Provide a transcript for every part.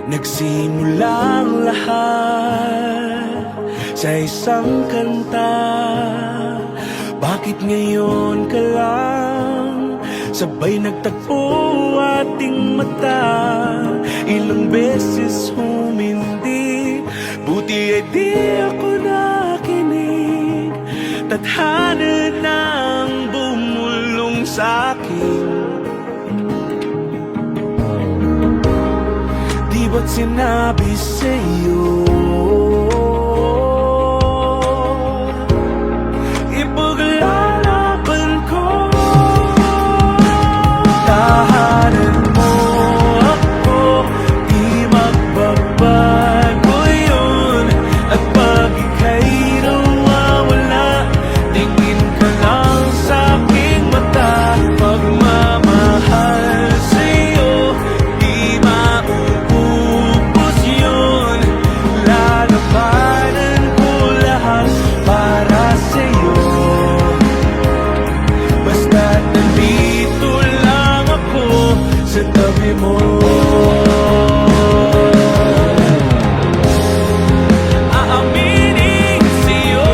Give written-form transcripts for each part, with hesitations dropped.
Nagsimulang lahat sa isang kanta. Bakit ngayon ka lang sabay nagtagpo ating mata? Ilang beses humindi, buti ay di ako nakinig. Tadhana nang bumulong sa'kin. Di ba't sinabi sa'yo ipaglalaban ko? Tahanan mo ako, di magbabago yun. At pag ika'y nawawala, tingin ka lang sa'king mata. Pagmamahal sa'yo, di mauubos yun. Lalabanan ko lahat para sa'yo. Basta't nandito lang ako sa tabi mo. Aaminin sa'yo,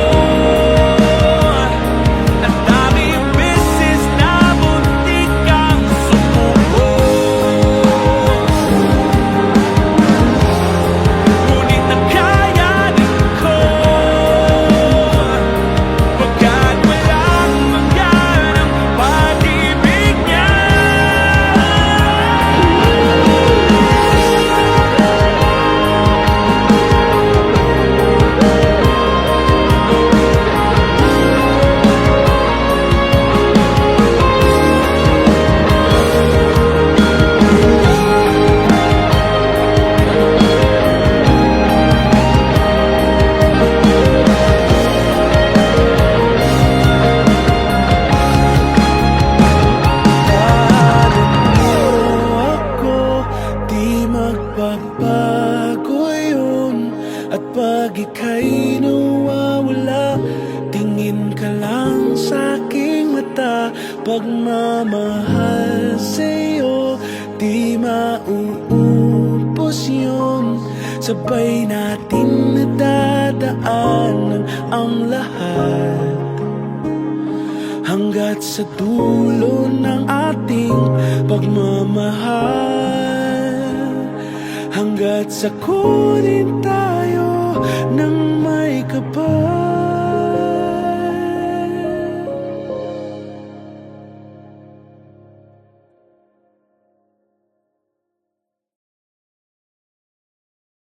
ang daming beses na muntik kang sumuko. Ngunit nakayanin ko, pagkat walang mangyan ang pag-ibig niya. Di magbabago yun. At pag ika'y nawawala, tingin ka lang sa'king mata. Pagmamahal sa'yo, di mauubos yun. Sabay natin nadadaanan ang lahat, hanggat sa dulo ng ating pagmamahal. Hanggat sa kunin tayo ng may kapal.